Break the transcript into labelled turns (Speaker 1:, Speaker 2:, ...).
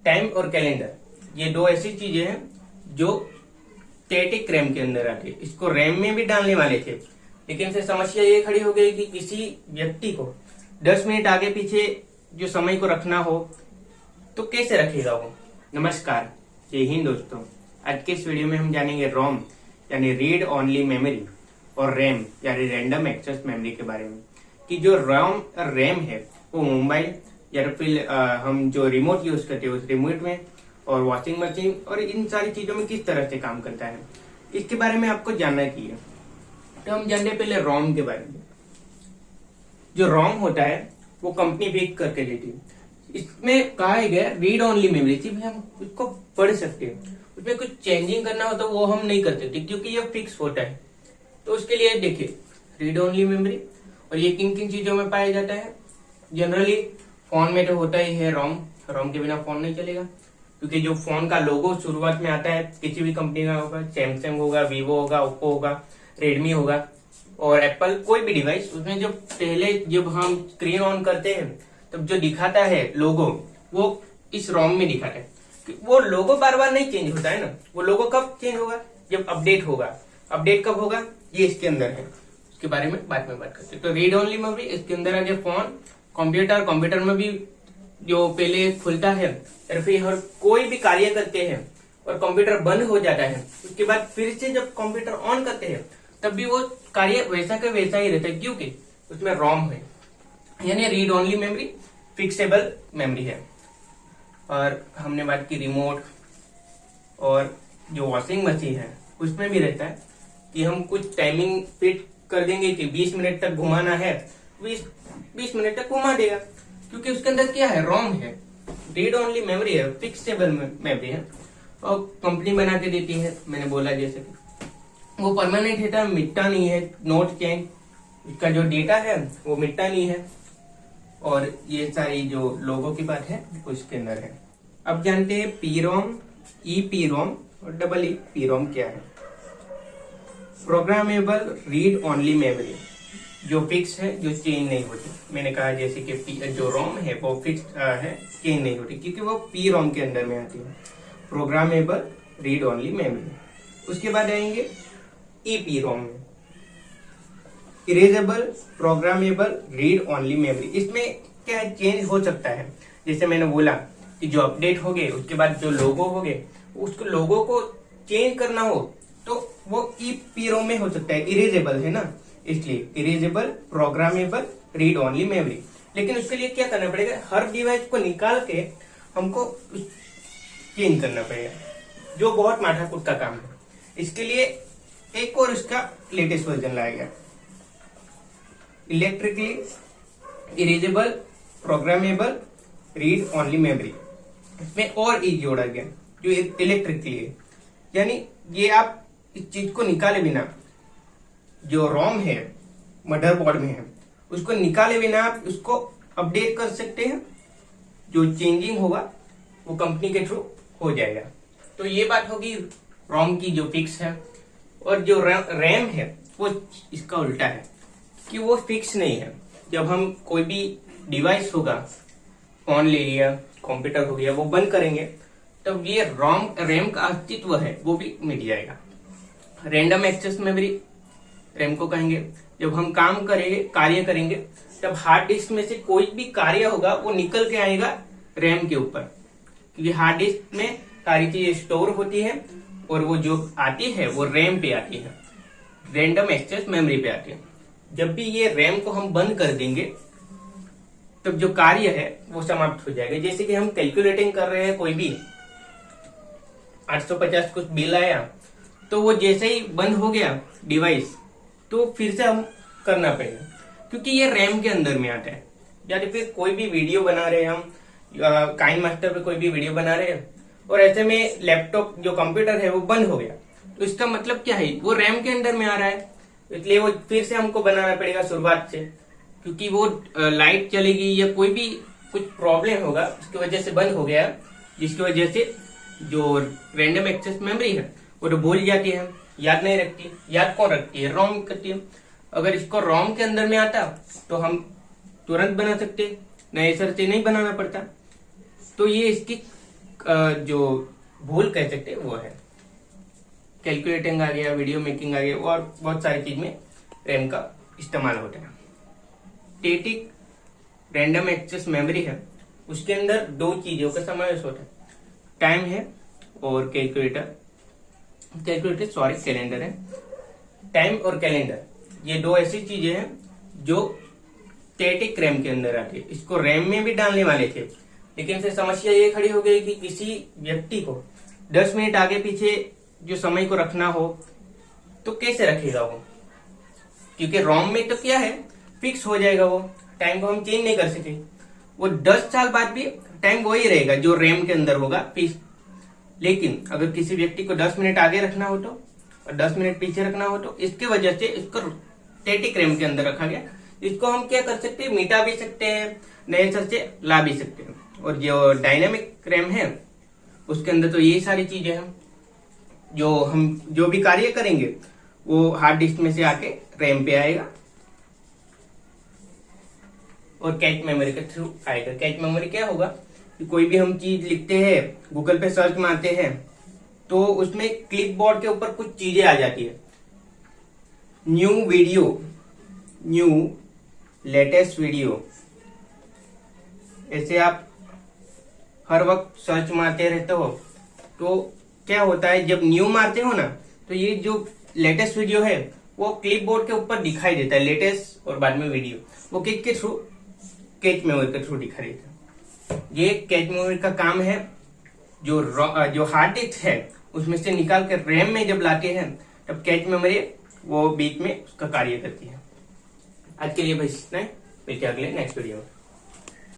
Speaker 1: Time और calendar, ये दो ऐसी चीजें हैं जो स्टैटिक रैम के अंदर आती है। इसको रैम में भी डालने वाले थे, लेकिन फिर समस्या ये खड़ी हो गई कि किसी व्यक्ति को 10 मिनट आगे पीछे जो समय को रखना हो तो कैसे रखेगा वो। नमस्कार, जय हिंद दोस्तों। आज के इस वीडियो में हम जानेंगे रोम यानी रीड ओनली मेमोरी और रैम यानी रैंडम एक्सेस मेमोरी के बारे में, कि जो रोम और रैम है वो मोबाइल या फिर हम जो रिमोट यूज करते हैं उस रिमोट में और वॉशिंग मशीन और इन सारी चीजों में किस तरह से काम करता है, इसके बारे में आपको जानना चाहिए। तो हम जानते हैं पहले रोम के बारे में। जो रोम होता है वो कंपनी फिक्स करके देती है। इसमें कहा गया रीड ओनली मेमोरी, सिर्फ हम उसको पढ़ सकते हैं, उसमें कुछ चेंजिंग करना हो तो वो हम नहीं कर सकते क्योंकि ये फिक्स होता है। तो उसके लिए देखिए रीड ओनली मेमोरी, और ये किन किन चीजों में पाया जाता है। जनरली फोन में तो होता ही है रोम के बिना फोन नहीं चलेगा, क्योंकि जो फोन का लोगो शुरुआत में आता है किसी भी कंपनी का होगा, सैमसंग होगा, वीवो होगा, ओप्पो होगा, रेडमी होगा और एप्पल, कोई भी डिवाइस, उसमें जो पहले जब हम स्क्रीन ऑन करते हैं तब जो दिखाता है लोगो वो इस रोम में दिखाता है। वो लोगो बार बार नहीं चेंज होता है ना, वो लोगो कब चेंज होगा, जब अपडेट होगा। अपडेट कब होगा, ये इसके अंदर है, उसके बारे में बाद में बात करते हैं। तो रीड ओनली मेमोरी इसके अंदर आ गया फोन, कंप्यूटर में भी जो पहले खुलता है और फिर हर कोई भी कार्य करते हैं और कंप्यूटर बंद हो जाता है, उसके बाद फिर से जब कंप्यूटर ऑन करते हैं तब भी वो कार्य वैसा का वैसा ही रहता है, क्योंकि उसमें रोम है। यानी read only memory fixable memory है। और हमने बात की रिमोट और जो वॉशिंग मशीन है उसमें भी रहता है कि हम कुछ टाइमिंग फिट कर देंगे कि 20 मिनट तक घुमाना है, 20 मिनट तक घुमा देगा, क्योंकि उसके अंदर क्या है, रोम है, रीड ओनली मेमोरी है, फिक्सेबल मेमोरी है और कंपनी बना के देती है। मैंने बोला जैसे कि वो परमानेंट है, मिटता नहीं है, नोट चेंज, इसका जो डेटा है वो मिटता नहीं है। और ये सारी जो लोगों की बात है वो इसके अंदर है। अब जानते हैं पी रोम, ई रोम और डबल ई रोम क्या है। प्रोग्रामेबल रीड ओनली मेमोरी, जो फिक्स है, जो चेंज नहीं होती। मैंने कहा जैसे कि जो रोम है वो फिक्स है, चेंज नहीं होती, क्योंकि वो पी रोम के अंदर में आती है, प्रोग्रामेबल रीड ओनली मेमोरी। उसके बाद आएंगे ई रोम में, erasable programmable read only memory. इसमें क्या है, चेंज हो सकता है। जैसे मैंने बोला कि जो अपडेट हो गए उसके बाद जो लोगो हो गए, उसको लोगो को चेंज करना हो तो वो ई रोम में हो सकता है, इरेजेबल है ना, इसलिए erasable programmable read only memory. लेकिन उसके लिए क्या करना पड़ेगा, हर डिवाइस को निकाल के हमको चेंज करना पड़ेगा, जो बहुत माथाकूट का काम है। इसके लिए एक और इसका लेटेस्ट वर्जन लाया गया, electrically erasable programmable read only memory. इसमें और ई जोड़ा गया जो इलेक्ट्रिकली है, यानी ये आप इस चीज को निकाले बिना, जो रोम है मदरबोर्ड में है उसको निकाले बिना आप उसको अपडेट कर सकते हैं। जो चेंजिंग होगा वो कंपनी के थ्रू हो जाएगा। तो ये बात होगी रोम की जो फिक्स है। और जो रैम है वो इसका उल्टा है कि वो फिक्स नहीं है। जब हम कोई भी डिवाइस होगा, फोन ले लिया, कंप्यूटर हो गया, वो बंद करेंगे तब ये रैम का अस्तित्व है वो भी मिट जाएगा। रैंडम एक्सेस मेमोरी रैम को कहेंगे। जब हम कार्य करेंगे तब हार्ड डिस्क में से कोई भी कार्य होगा वो निकल के आएगा रैम के ऊपर, क्योंकि हार्ड डिस्क में सारी चीजें स्टोर होती है और वो जो आती है वो रैम पे आती है, रैंडम एक्सेस मेमोरी पे आती है। जब भी ये रैम को हम बंद कर देंगे तब जो कार्य है वो समाप्त हो जाएगा। जैसे कि हम कैलकुलेटिंग कर रहे हैं, कोई भी 850 कुछ बिल आया तो वो जैसे ही बंद हो गया डिवाइस तो फिर से हम करना पड़ेगा, क्योंकि ये रैम के अंदर में आता है। या फिर कोई भी वीडियो बना रहे हैं हम, काइन मास्टर पे कोई भी वीडियो बना रहे हैं और ऐसे में लैपटॉप जो कंप्यूटर है वो बंद हो गया, तो इसका मतलब क्या है, वो रैम के अंदर में आ रहा है, इसलिए वो फिर से हमको बनाना पड़ेगा शुरुआत से, क्योंकि वो लाइट चलेगी या कोई भी कुछ प्रॉब्लम होगा उसकी वजह से बंद हो गया, जिसकी वजह से जो रैंडम एक्सेस मेमोरी है वो तो भूल जाती है, याद नहीं रखती। याद कौन रखती है, रोम करती है। अगर इसको रोम के अंदर में आता तो हम तुरंत बना सकते, नए सर से नहीं बनाना पड़ता। तो ये इसकी जो भूल कह सकते हैं वो है। कैलकुलेटिंग आ गया, वीडियो मेकिंग आ गया और बहुत सारी चीज में रैम का इस्तेमाल होता है। स्टैटिक रैंडम एक्सेस मेमोरी है, उसके अंदर दो चीजों का समावेश होता है, टाइम है और कैलेंडर है। टाइम और कैलेंडर ये दो ऐसी चीजें हैं जो स्टैटिक रैम के अंदर आती है। इसको रैम में भी डालने वाले थे, लेकिन फिर समस्या ये खड़ी हो गई कि किसी व्यक्ति को 10 मिनट आगे पीछे जो समय को रखना हो तो कैसे रखेगा वो, क्योंकि रोम में तो क्या है फिक्स हो जाएगा, वो टाइम को हम चेंज नहीं कर सके। वो 10 साल बाद भी टाइम वही रहेगा जो रैम के अंदर होगा फिक्स। लेकिन अगर किसी व्यक्ति को 10 मिनट आगे रखना हो तो और 10 मिनट पीछे रखना हो तो इसकी वजह से इसको स्टैटिक रैम के अंदर रखा गया। इसको हम क्या कर सकते हैं, मिटा भी सकते हैं, नए सर से ला भी सकते हैं। और जो डायनामिक रैम है उसके अंदर तो ये सारी चीजें हैं, जो हम जो भी कार्य करेंगे वो हार्ड डिस्क में से आके रैम पे आएगा और कैच मेमोरी के थ्रू आएगा। कैच मेमोरी क्या होगा कि कोई भी हम चीज लिखते हैं, गूगल पे सर्च मारते हैं तो उसमें क्लिपबोर्ड के ऊपर कुछ चीजें आ जाती है, new video, new latest video, ऐसे आप हर वक्त सर्च मारते रहते हो तो क्या होता है जब न्यू मारते हो ना तो ये जो लेटेस्ट वीडियो है वो क्लिपबोर्ड के ऊपर दिखाई देता है, लेटेस्ट और बाद में वीडियो, वो किसके थ्रू, कैच मेमोरी के थ्रू दिखाई देता है। ये कैच मेमोरी का काम है, जो हार्ड डिस्क है उसमें से निकाल कर रैम में जब लाते हैं तब कैच मेमोरी वो बीच में उसका कार्य करती है। आज के लिए बस इतना ही, मिलते हैं अगले नेक्स्ट वीडियो में।